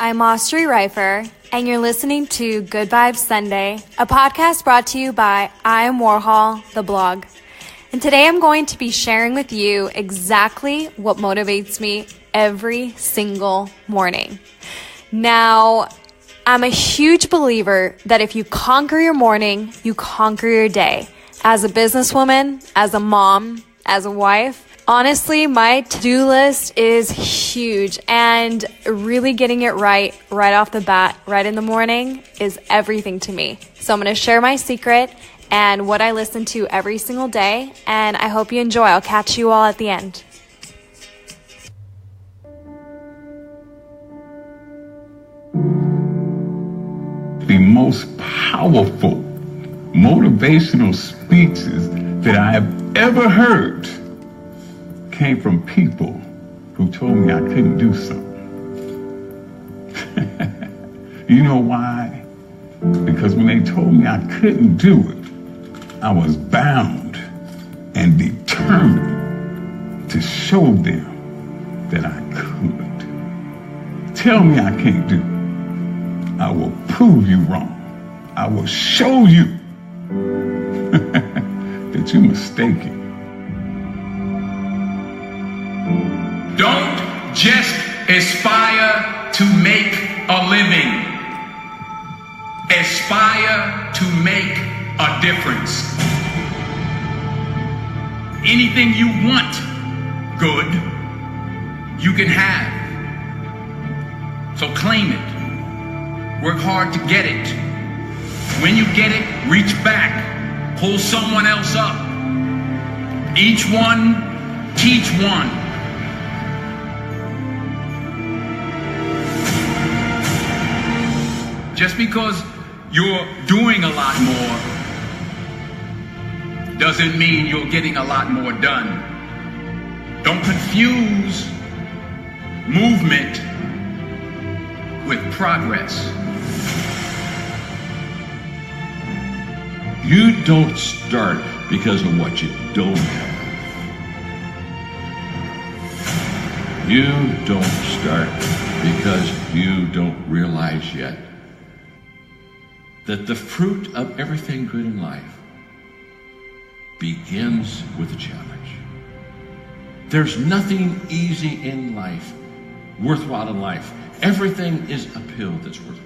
I'm Austri Reifer, and you're listening to Good Vibes Sunday, a podcast brought to you by I Am Warhol, the blog. And today I'm going to be sharing with you exactly what motivates me every single morning. Now, I'm a huge believer that if you conquer your morning, you conquer your day. As a businesswoman, as a mom, as a wife, honestly, my to-do list is huge, and really getting it right off the bat, right in the morning, is everything to me. So I'm going to share my secret and what I listen to every single day, and I hope you enjoy. I'll catch you all at the end. The most powerful motivational speeches that I have ever heard came from people who told me I couldn't do something. You know why? Because when they told me I couldn't do it, I was bound and determined to show them that I could. Tell me I can't do it. I will prove you wrong. I will show you that you're mistaken. Don't just aspire to make a living. Aspire to make a difference. Anything you want good, you can have. So claim it. Work hard to get it. When you get it, reach back. Pull someone else up. Each one, teach one. Just because you're doing a lot more doesn't mean you're getting a lot more done. Don't confuse movement with progress. You don't start because of what you don't have. You don't start because you don't realize yet that the fruit of everything good in life begins with a challenge. There's nothing easy in life, worthwhile in life. Everything is uphill that's worthwhile.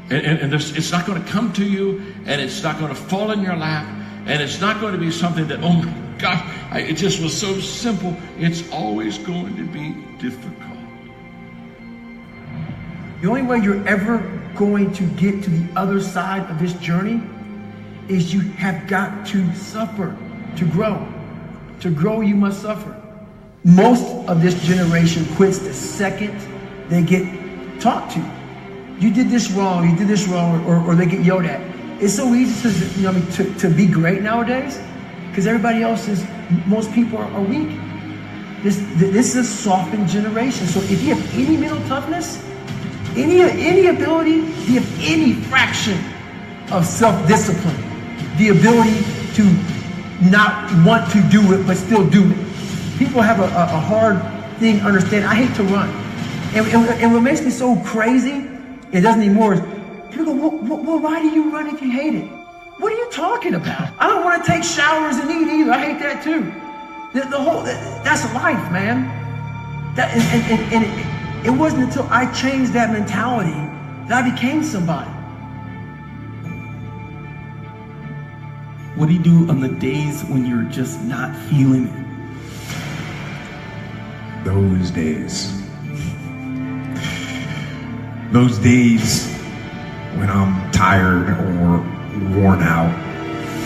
And it's not going to come to you, and it's not going to fall in your lap, and it's not going to be something that, oh my gosh, it just was so simple. It's always going to be difficult. The only way you're ever going to get to the other side of this journey is you have got to suffer to grow. To grow, you must suffer. Most of this generation quits the second they get talked to. You did this wrong, or they get yelled at. It's so easy to be great nowadays because everybody else is, most people are weak. This is a softened generation. So if you have any mental toughness, any ability, if you have any fraction of self-discipline, the ability to not want to do it but still do it. People have a hard thing understanding. I hate to run. And what makes me so crazy, it doesn't anymore, is people go, well, why do you run if you hate it? What are you talking about? I don't want to take showers and eat either. I hate that too. That's life, man. It wasn't until I changed that mentality that I became somebody. What do you do on the days when you're just not feeling it? Those days when I'm tired or worn out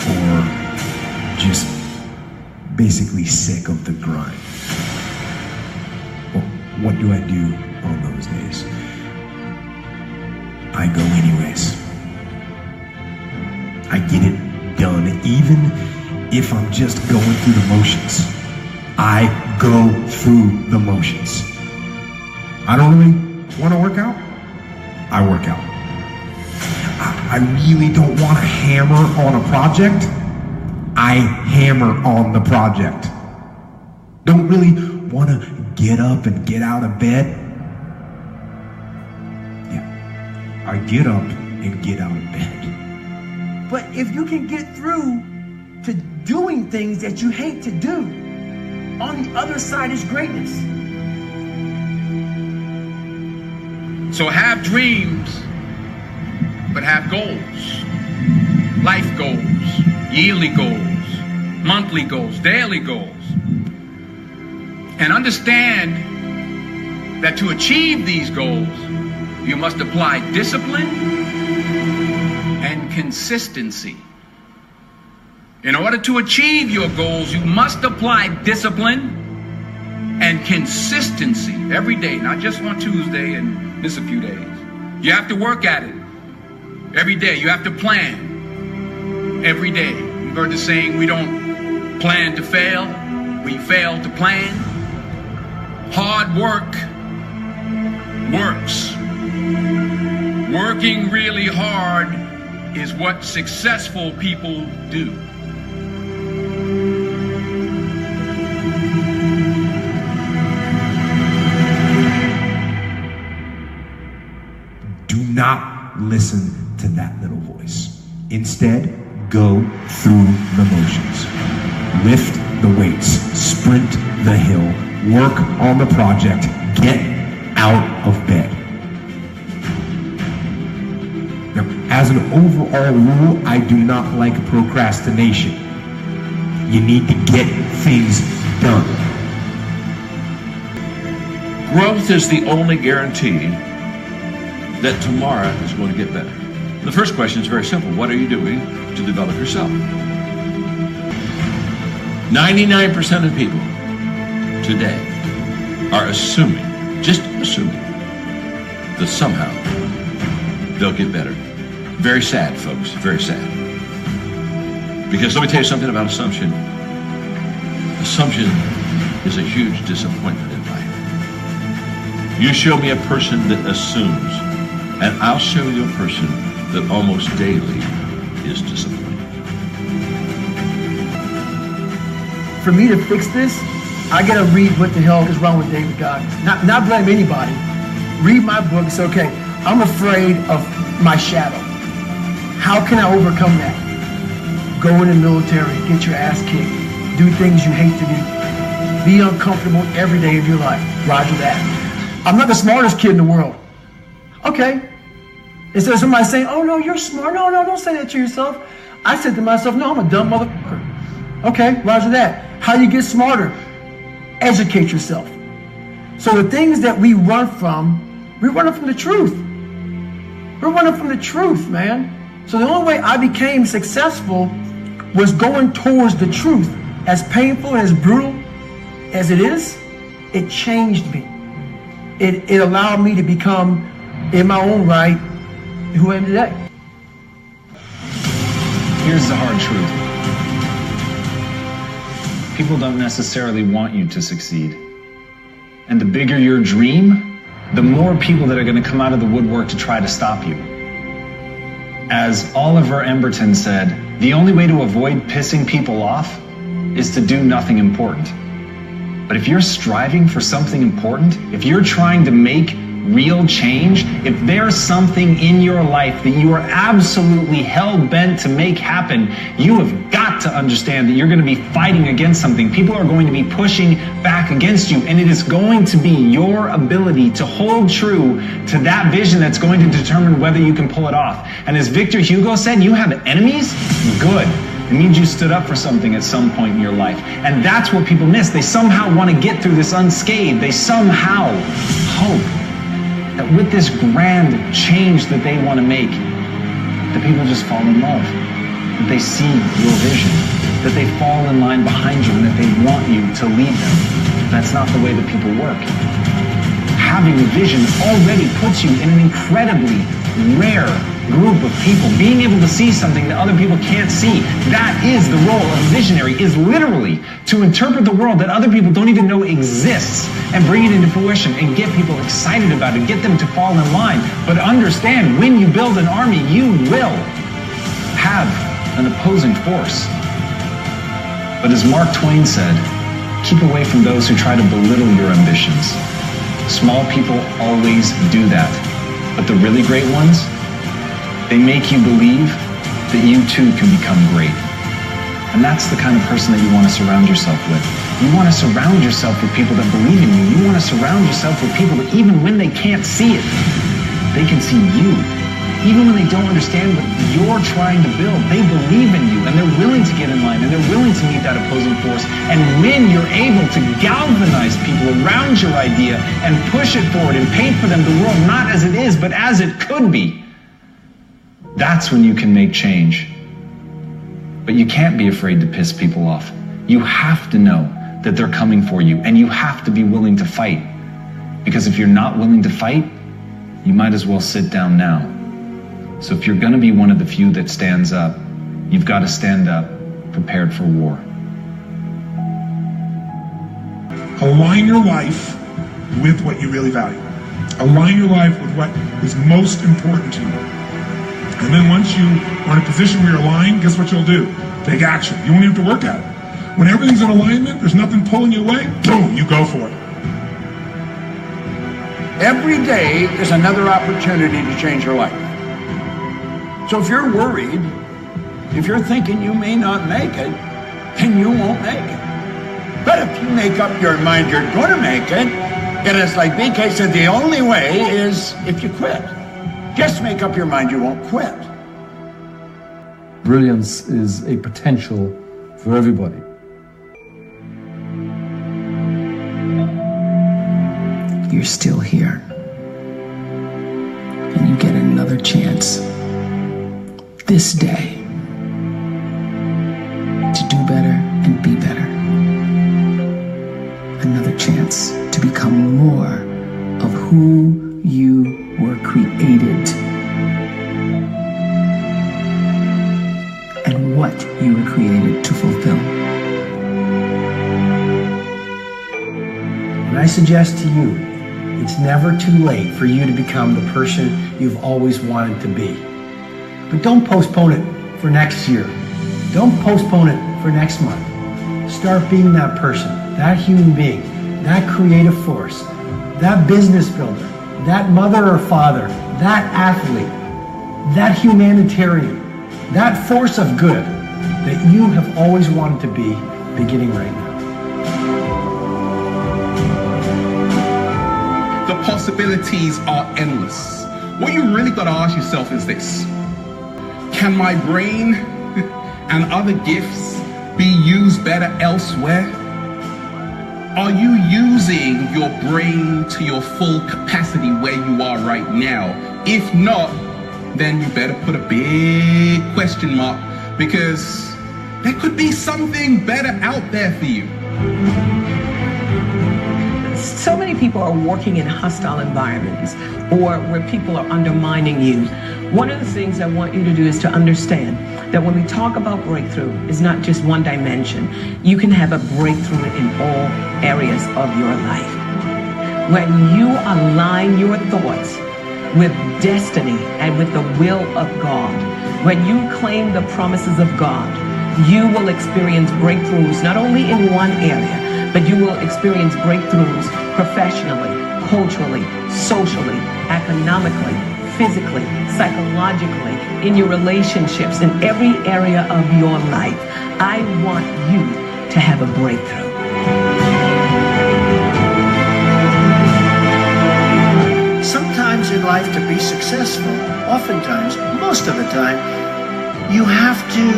or just basically sick of the grind. Well, what do I do on those days? I go anyways. I get it done, even if I'm just going through the motions. I go through the motions. I don't really want to work out. I work out. I really don't want to hammer on a project. I hammer on the project. Don't really want to get up and get out of bed. I get up and get out of bed. But if you can get through to doing things that you hate to do, on the other side is greatness. So have dreams, but have goals. Life goals, yearly goals, monthly goals, daily goals. And understand that to achieve these goals, you must apply discipline and consistency. In order to achieve your goals, you must apply discipline and consistency every day, not just on Tuesday and miss a few days. You have to work at it every day. You have to plan every day. You've heard the saying, we don't plan to fail, we fail to plan. Hard work works. Working really hard is what successful people do. Do not listen to that little voice. Instead, go through the motions. Lift the weights, sprint the hill, work on the project, get out of bed. Now, as an overall rule, I do not like procrastination. You need to get things done. Growth is the only guarantee that tomorrow is going to get better. The first question is very simple. What are you doing to develop yourself? 99% of people today are assuming, just assuming, that somehow they'll get better. Very sad, folks, very sad. Because let me tell you something about assumption. Assumption is a huge disappointment in life. You show me a person that assumes, and I'll show you a person that almost daily is disappointed. For me to fix this, I gotta read what the hell is wrong with David Goggins. Not blame anybody. Read my book and say, okay, I'm afraid of my shadow. How can I overcome that? Go in the military, get your ass kicked, do things you hate to do, be uncomfortable every day of your life. Roger that. I'm not the smartest kid in the world. Okay. Instead of somebody saying, oh no, you're smart. No, don't say that to yourself. I said to myself, no, I'm a dumb motherfucker. Okay, roger that. How do you get smarter? Educate yourself. So the things that we run from the truth. We're running from the truth, man. So the only way I became successful was going towards the truth. As painful and as brutal as it is, it changed me. It allowed me to become, in my own right, who I am today. Here's the hard truth. People don't necessarily want you to succeed. And the bigger your dream, the more people that are going to come out of the woodwork to try to stop you. As Oliver Emberton said, the only way to avoid pissing people off is to do nothing important. But if you're striving for something important, if you're trying to make real change, if there's something in your life that you are absolutely hell-bent to make happen, you have got to understand that you're going to be fighting against something. People are going to be pushing back against you, and it is going to be your ability to hold true to that vision that's going to determine whether you can pull it off. And as Victor Hugo said, you have enemies? Good. It means you stood up for something at some point in your life. And that's what people miss. They somehow want to get through this unscathed. They somehow hope that with this grand change that they want to make, that people just fall in love, that they see your vision, that they fall in line behind you, and that they want you to lead them. That's not the way that people work. Having a vision already puts you in an incredibly rare group of people. Being able to see something that other people can't see, that is the role of a visionary, is literally to interpret the world that other people don't even know exists and bring it into fruition and get people excited about it, get them to fall in line. But understand, when you build an army, you will have an opposing force. But as Mark Twain said, keep away from those who try to belittle your ambitions. Small people always do that, but the really great ones, They make you believe that you too can become great. And that's the kind of person that you want to surround yourself with. You want to surround yourself with people that believe in you. You want to surround yourself with people that even when they can't see it, they can see you. Even when they don't understand what you're trying to build, they believe in you and they're willing to get in line and they're willing to meet that opposing force. And when you're able to galvanize people around your idea and push it forward and paint for them the world not as it is, but as it could be, that's when you can make change. But you can't be afraid to piss people off. You have to know that they're coming for you, and you have to be willing to fight. Because if you're not willing to fight, you might as well sit down now. So if you're going to be one of the few that stands up, you've got to stand up prepared for war. Align your life with what you really value. Align your life with what is most important to you. And then once you are in a position where you're aligned, guess what you'll do? Take action. You won't even have to work at it. When everything's in alignment, there's nothing pulling you away, boom, you go for it. Every day is another opportunity to change your life. So if you're worried, if you're thinking you may not make it, then you won't make it. But if you make up your mind you're going to make it, and it's like BK said, the only way is if you quit. Just make up your mind you won't quit. Brilliance is a potential for everybody. You're still here. And you get another chance this day to do better and be better. Another chance to become more of who you were created and what you were created to fulfill. And I suggest to you, it's never too late for you to become the person you've always wanted to be. But don't postpone it for next year. Don't postpone it for next month. Start being that person, that human being, that creative force, that business builder, that mother or father, that athlete, that humanitarian, that force of good that you have always wanted to be, beginning right now. The possibilities are endless. What you really got to ask yourself is this: can my brain and other gifts be used better elsewhere? Are you using your brain to your full capacity where you are right now? If not, then you better put a big question mark, because there could be something better out there for you. So many people are working in hostile environments or where people are undermining you. One of the things I want you to do is to understand that when we talk about breakthrough, it's not just one dimension. You can have a breakthrough in all areas of your life. When you align your thoughts with destiny and with the will of God, when you claim the promises of God, you will experience breakthroughs not only in one area, but you will experience breakthroughs professionally, culturally, socially, economically, physically, psychologically, in your relationships, in every area of your life. I want you to have a breakthrough. Sometimes in life, to be successful, oftentimes, most of the time, you have to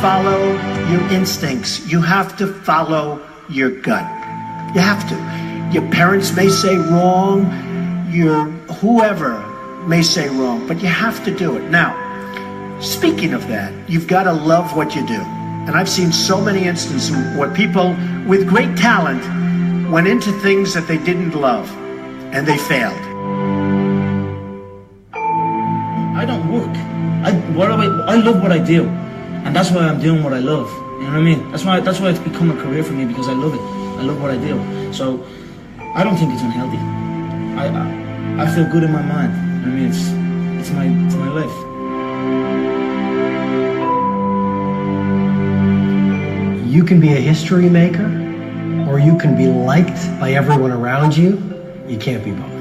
follow your instincts. You have to follow your gut. You have to. Your parents may say wrong, your whoever may say wrong, but you have to do it. Now, speaking of that, you've got to love what you do. And I've seen so many instances where people with great talent went into things that they didn't love, and they failed. I don't work. I love what I do, and that's why I'm doing what I love. You know what I mean? That's why it's become a career for me, because I love it. I love what I do. So I don't think it's unhealthy. I feel good in my mind. I mean, it's my life. You can be a history maker, or you can be liked by everyone around you. You can't be both.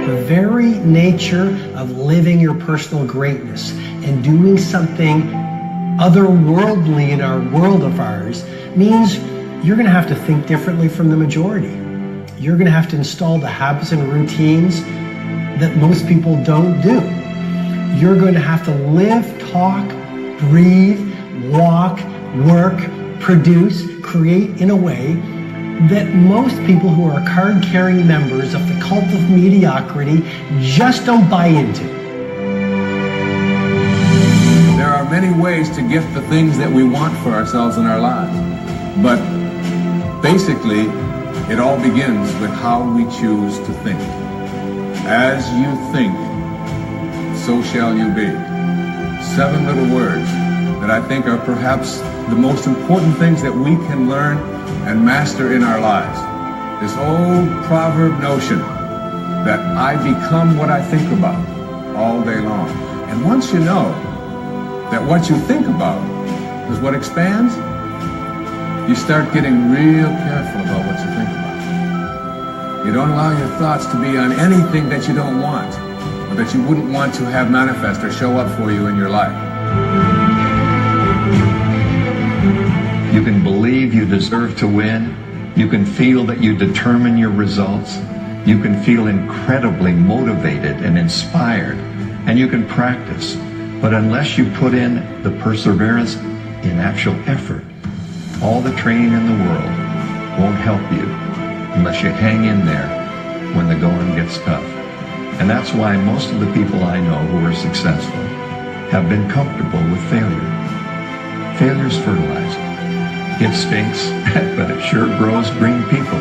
The very nature of living your personal greatness and doing something otherworldly in our world of ours means you're going to have to think differently from the majority. You're going to have to install the habits and routines that most people don't do. You're going to have to live, talk, breathe, walk, work, produce, create in a way that most people who are card-carrying members of the cult of mediocrity just don't buy into. There are many ways to get the things that we want for ourselves in our lives. But basically, it all begins with how we choose to think. As you think, so shall you be. 7 little words that I think are perhaps the most important things that we can learn and master in our lives. This old proverb notion that I become what I think about all day long. And once you know that what you think about is what expands, you start getting real careful about what you think about. You don't allow your thoughts to be on anything that you don't want, or that you wouldn't want to have manifest or show up for you in your life. You can believe you deserve to win. You can feel that you determine your results. You can feel incredibly motivated and inspired, and you can practice. But unless you put in the perseverance in actual effort, all the training in the world won't help you unless you hang in there when the going gets tough. And that's why most of the people I know who are successful have been comfortable with failure. Failure's fertilizer. It stinks, but it sure grows green people.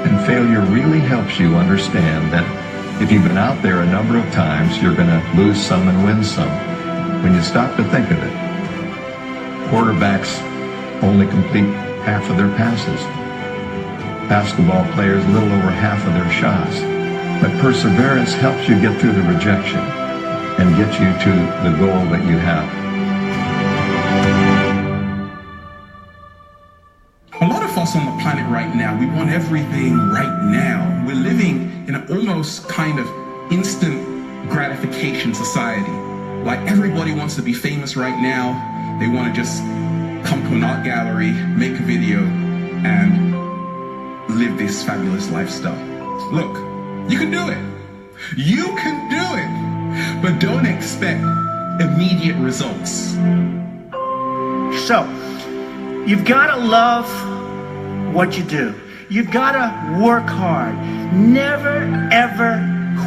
And failure really helps you understand that if you've been out there a number of times, you're going to lose some and win some. When you stop to think of it, quarterbacks only complete half of their passes. Basketball players, a little over half of their shots. But perseverance helps you get through the rejection and get you to the goal that you have. A lot of us on the planet right now, we want everything right now. We're living in an almost kind of instant gratification society. Like everybody wants to be famous right now. They want to just come to an art gallery, make a video, and live this fabulous lifestyle. Look, you can do it. You can do it. But don't expect immediate results. So, you've got to love what you do. You've got to work hard. Never, ever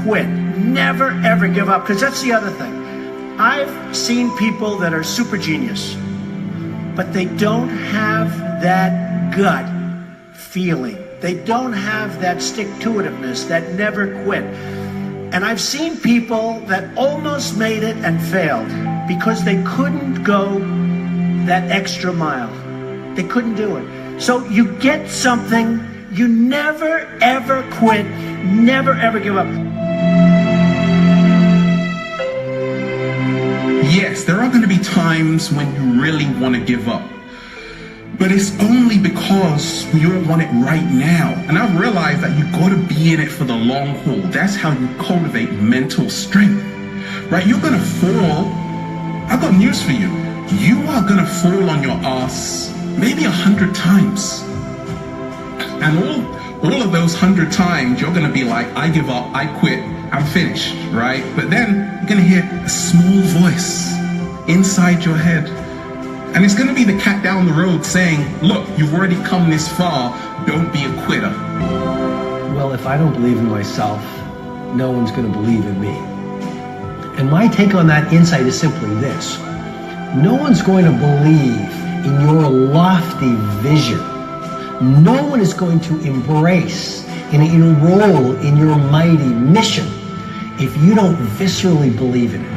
quit. Never, ever give up. Because that's the other thing. I've seen people that are super genius, but they don't have that gut feeling. They don't have that stick-to-itiveness, that never quit. And I've seen people that almost made it and failed because they couldn't go that extra mile. They couldn't do it. So you get something, you never, ever quit, never, ever give up. Yes, there are going to be times when you really want to give up. But it's only because we all want it right now. And I've realized that you've got to be in it for the long haul. That's how you cultivate mental strength. Right? You're going to fall. I've got news for you. You are going to fall on your ass maybe 100 times. And all of those 100 times, you're going to be like, I give up, I quit, I'm finished, right? But then you're going to hear a small voice inside your head. And it's going to be the cat down the road saying, look, you've already come this far, don't be a quitter. Well, if I don't believe in myself, no one's going to believe in me. And my take on that insight is simply this. No one's going to believe in your lofty vision. No one is going to embrace and enroll in your mighty mission if you don't viscerally believe in it.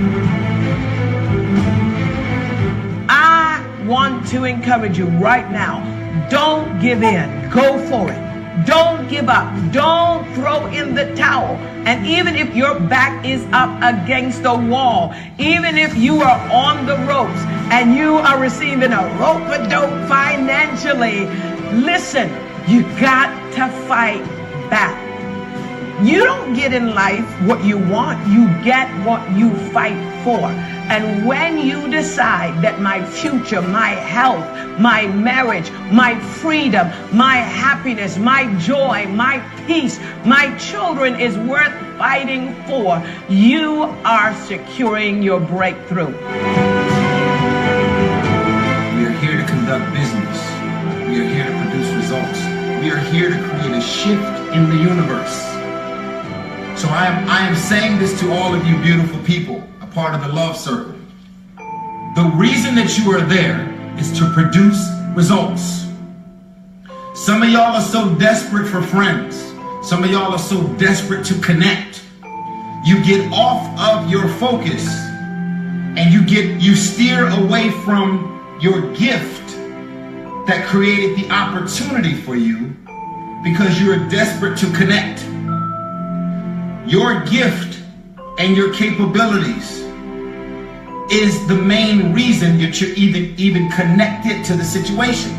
I want to encourage you right now. Don't give in. Go for it. Don't give up. Don't throw in the towel. And even if your back is up against the wall, even if you are on the ropes and you are receiving a rope-a-dope financially, listen, you got to fight back. You don't get in life what you want, you get what you fight for. And when you decide that my future, my health, my marriage, my freedom, my happiness, my joy, my peace, my children is worth fighting for, you are securing your breakthrough. We are here to conduct business. We are here to produce results. We are here to create a shift in the universe. So I am saying this to all of you beautiful people, a part of the love circle. The reason that you are there is to produce results. Some of y'all are so desperate for friends. Some of y'all are so desperate to connect. You get off of your focus and you steer away from your gift that created the opportunity for you because you're desperate to connect. Your gift and your capabilities is the main reason that you're even connected to the situation.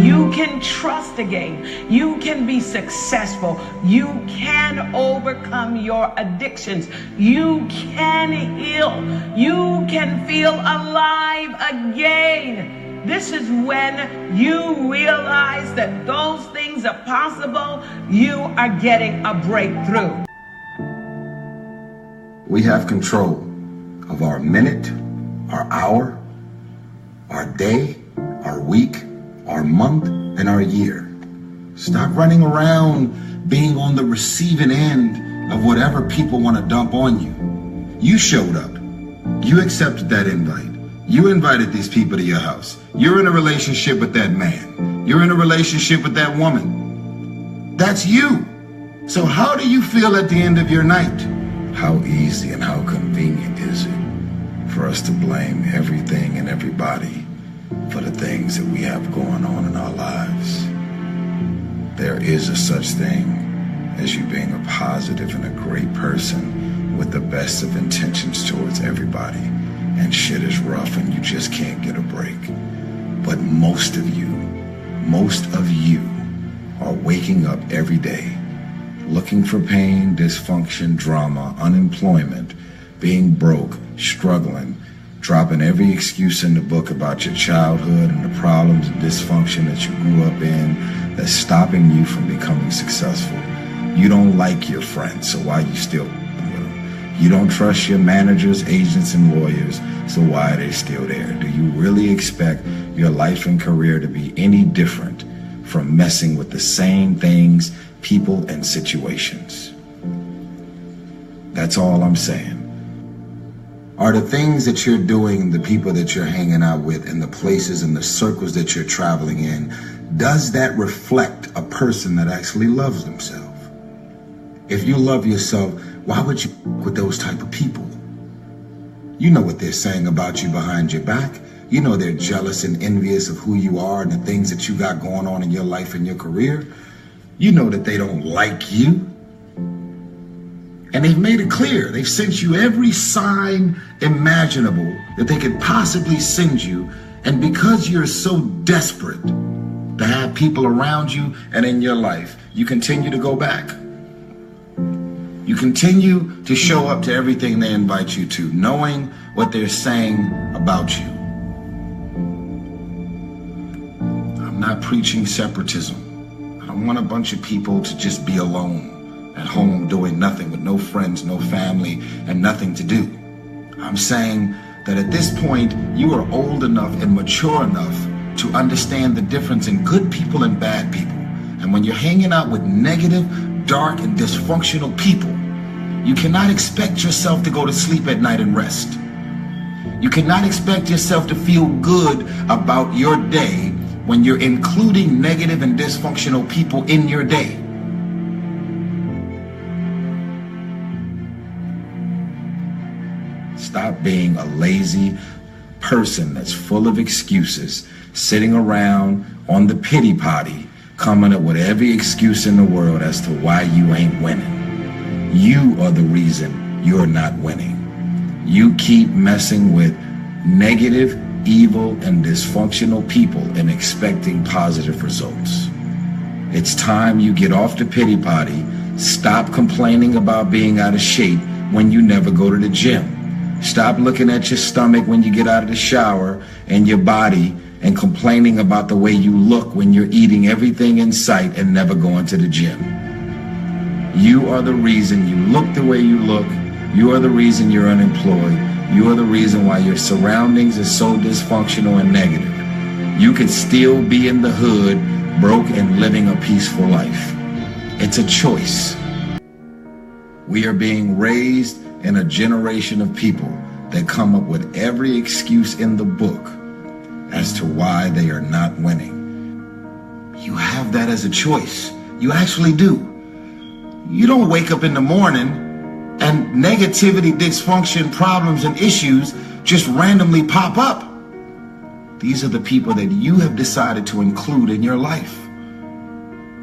You can trust again. You can be successful. You can overcome your addictions. You can heal. You can feel alive again. This is when you realize that those things are possible. You are getting a breakthrough. We have control of our minute, our hour, our day, our week, our month, and our year. Stop running around being on the receiving end of whatever people want to dump on you. You showed up. You accepted that invite. You invited these people to your house. You're in a relationship with that man. You're in a relationship with that woman. That's you. So how do you feel at the end of your night? How easy and how convenient is it for us to blame everything and everybody for the things that we have going on in our lives? There is a such thing as you being a positive and a great person with the best of intentions towards everybody. And shit is rough and you just can't get a break. But most of you are waking up every day looking for pain, dysfunction, drama, unemployment, being broke, struggling, dropping every excuse in the book about your childhood and the problems and dysfunction that you grew up in that's stopping you from becoming successful. You don't like your friends, so why are you still with them? You don't trust your managers, agents, and lawyers, so why are they still there? Do you really expect your life and career to be any different from messing with the same things, people, and situations? That's all I'm saying. Are the things that you're doing, the people that you're hanging out with, and the places and the circles that you're traveling in, does that reflect a person that actually loves themselves? If you love yourself, why would you with those type of people? You know what they're saying about you behind your back. You know they're jealous and envious of who you are and the things that you got going on in your life and your career. You know that they don't like you. And they've made it clear. They've sent you every sign imaginable that they could possibly send you. And because you're so desperate to have people around you and in your life, you continue to go back. You continue to show up to everything they invite you to, knowing what they're saying about you. I'm not preaching separatism. I don't want a bunch of people to just be alone at home doing nothing with no friends, no family, and nothing to do. I'm saying that at this point, you are old enough and mature enough to understand the difference in good people and bad people. And when you're hanging out with negative, dark, and dysfunctional people, you cannot expect yourself to go to sleep at night and rest. You cannot expect yourself to feel good about your day when you're including negative and dysfunctional people in your day. Stop being a lazy person that's full of excuses, sitting around on the pity potty, coming up with every excuse in the world as to why you ain't winning. You are the reason you're not winning. You keep messing with negative, evil, and dysfunctional people and expecting positive results. It's time you get off the pity potty. Stop complaining about being out of shape when you never go to the gym. Stop looking at your stomach when you get out of the shower and your body and complaining about the way you look when you're eating everything in sight and never going to the gym. You are the reason you look the way you look. You are the reason you're unemployed. You are the reason why your surroundings are so dysfunctional and negative. You could still be in the hood, broke and living a peaceful life. It's a choice. We are being raised in a generation of people that come up with every excuse in the book as to why they are not winning. You have that as a choice. You actually do. You don't wake up in the morning and negativity, dysfunction, problems, and issues just randomly pop up. These are the people that you have decided to include in your life.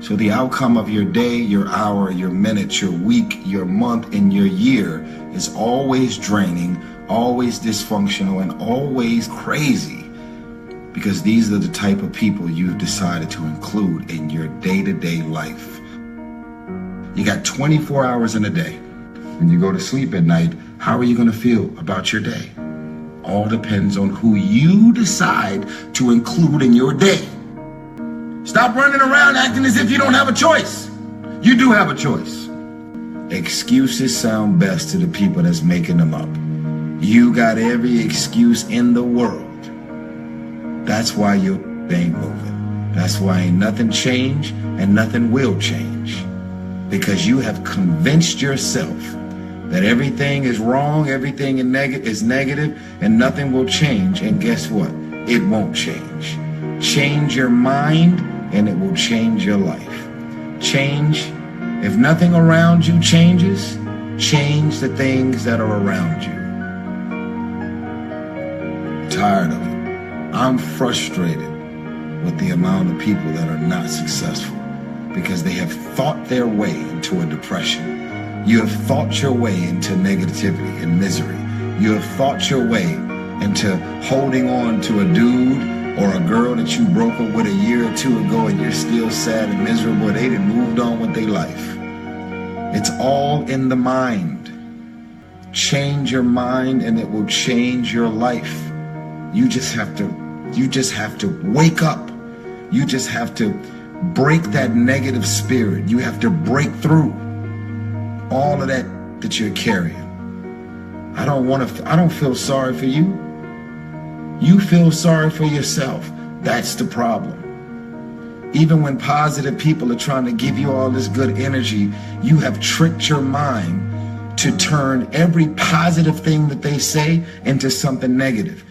So the outcome of your day, your hour, your minute, your week, your month, and your year is always draining, always dysfunctional, and always crazy. Because these are the type of people you've decided to include in your day-to-day life. You got 24 hours in a day. When you go to sleep at night, how are you going to feel about your day? All depends on who you decide to include in your day. Stop running around acting as if you don't have a choice. You do have a choice. Excuses sound best to the people that's making them up. You got every excuse in the world. That's why you ain't moving. That's why ain't nothing changed and nothing will change. Because you have convinced yourself that everything is wrong, everything is negative, and nothing will change. And guess what? It won't change. Change your mind, and it will change your life. Change. If nothing around you changes, change the things that are around you. I'm tired of it. I'm frustrated with the amount of people that are not successful because they have thought their way into a depression. You have thought your way into negativity and misery. You have thought your way into holding on to a dude or a girl that you broke up with a year or two ago and you're still sad and miserable. They done moved on with their life. It's all in the mind. Change your mind and it will change your life. You just have to wake up. You just have to break that negative spirit. You have to break through all of that you're carrying. I don't feel sorry for you. You feel sorry for yourself. That's the problem. Even when positive people are trying to give you all this good energy, you have tricked your mind to turn every positive thing that they say into something negative.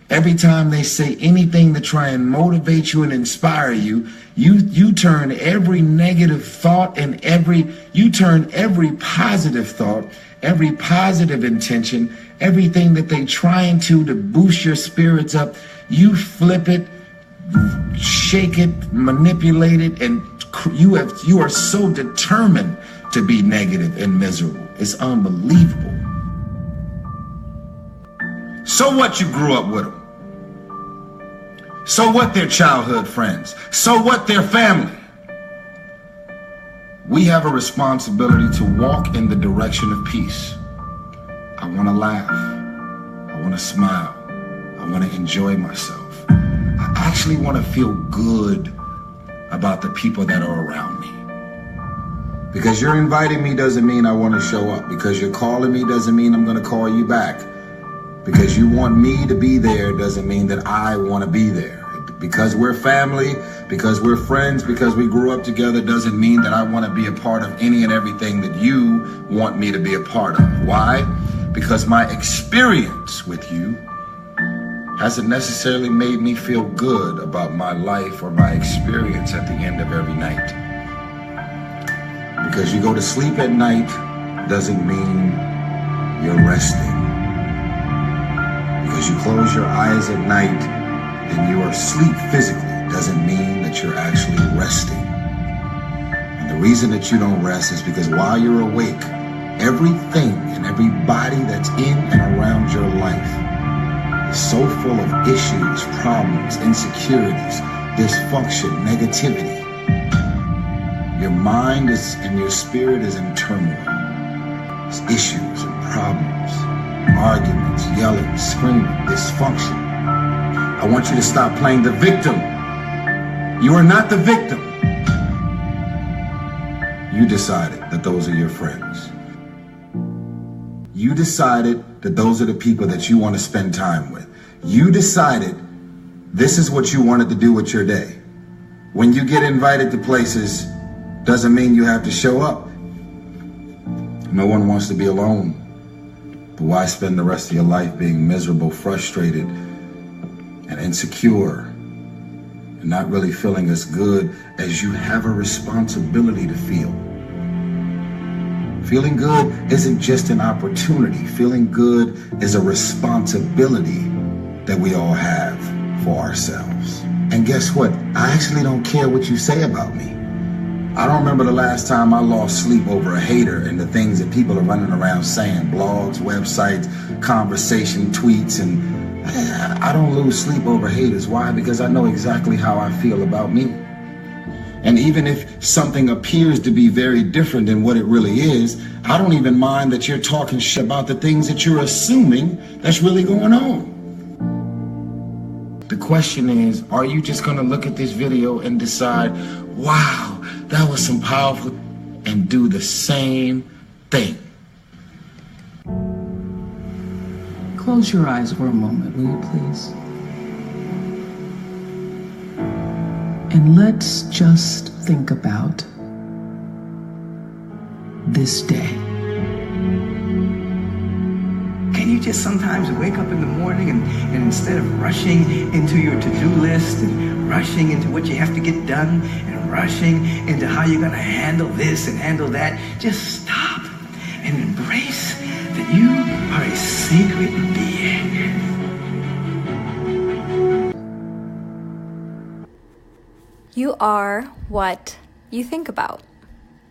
Every time they say anything to try and motivate you and inspire you, you turn every negative thought and you turn every positive thought, every positive intention, everything that they trying to boost your spirits up, you flip it, shake it, manipulate it, and you are so determined to be negative and miserable. It's unbelievable. So what you grew up with them? So what their childhood friends? So what their family? We have a responsibility to walk in the direction of peace. I want to laugh. I want to smile. I want to enjoy myself. I actually want to feel good about the people that are around me. Because you're inviting me doesn't mean I want to show up. Because you're calling me doesn't mean I'm going to call you back. Because you want me to be there doesn't mean that I want to be there. Because we're family, because we're friends, because we grew up together doesn't mean that I want to be a part of any and everything that you want me to be a part of. Why? Because my experience with you hasn't necessarily made me feel good about my life or my experience at the end of every night. Because you go to sleep at night doesn't mean you're resting. Because you close your eyes at night and you are asleep physically doesn't mean that you're actually resting. And the reason that you don't rest is because while you're awake, everything and everybody that's in and around your life is so full of issues, problems, insecurities, dysfunction, negativity. Your mind is and your spirit is in turmoil. There's issues and problems, arguments, yelling, screaming, dysfunction. I want you to stop playing the victim. You are not the victim. You decided that those are your friends. You decided that those are the people that you want to spend time with. You decided this is what you wanted to do with your day. When you get invited to places, doesn't mean you have to show up. No one wants to be alone. But why spend the rest of your life being miserable, frustrated, and insecure, and not really feeling as good as you have a responsibility to feel? Feeling good isn't just an opportunity. Feeling good is a responsibility that we all have for ourselves. And guess what? I actually don't care what you say about me. I don't remember the last time I lost sleep over a hater and the things that people are running around saying, blogs, websites, conversation, tweets, and I don't lose sleep over haters. Why? Because I know exactly how I feel about me. And even if something appears to be very different than what it really is, I don't even mind that you're talking shit about the things that you're assuming that's really going on. The question is, are you just gonna look at this video and decide, wow, that was some powerful, and do the same thing? Close your eyes for a moment, will you please? And let's just think about this day. Can you just sometimes wake up in the morning and instead of rushing into your to-do list and rushing into what you have to get done and rushing into how you're going to handle this and handle that, just stop and embrace that you are a sacred being. You are what you think about.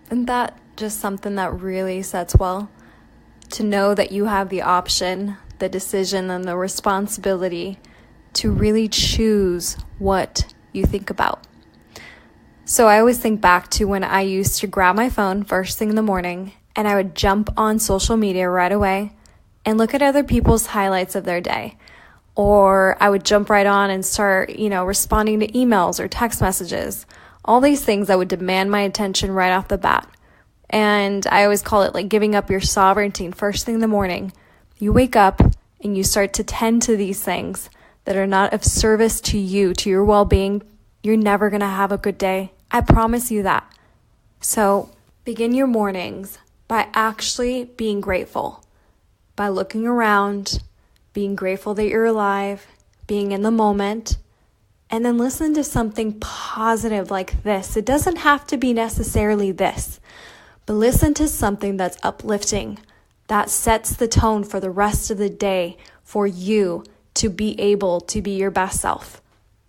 Isn't that just something that really sets well? To know that you have the option, the decision, and the responsibility to really choose what you think about. So I always think back to when I used to grab my phone first thing in the morning and I would jump on social media right away and look at other people's highlights of their day. Or I would jump right on and start, responding to emails or text messages. All these things that would demand my attention right off the bat. And I always call it like giving up your sovereignty. First thing in the morning, you wake up and you start to tend to these things that are not of service to you, to your well-being. You're never going to have a good day. I promise you that. So begin your mornings by actually being grateful, by looking around, being grateful that you're alive, being in the moment, and then listen to something positive like this. It doesn't have to be necessarily this, but listen to something that's uplifting, that sets the tone for the rest of the day for you to be able to be your best self.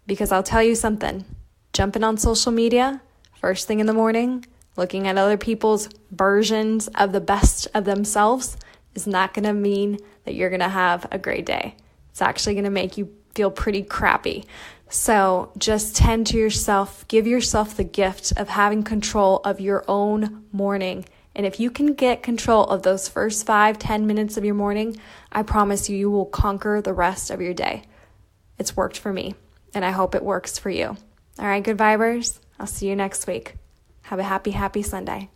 Because I'll tell you something, jumping on social media, first thing in the morning, looking at other people's versions of the best of themselves is not going to mean that you're going to have a great day. It's actually going to make you feel pretty crappy. So just tend to yourself, give yourself the gift of having control of your own morning. And if you can get control of those first 5-10 minutes of your morning, I promise you, you will conquer the rest of your day. It's worked for me, and I hope it works for you. All right, good vibers. I'll see you next week. Have a happy, happy Sunday.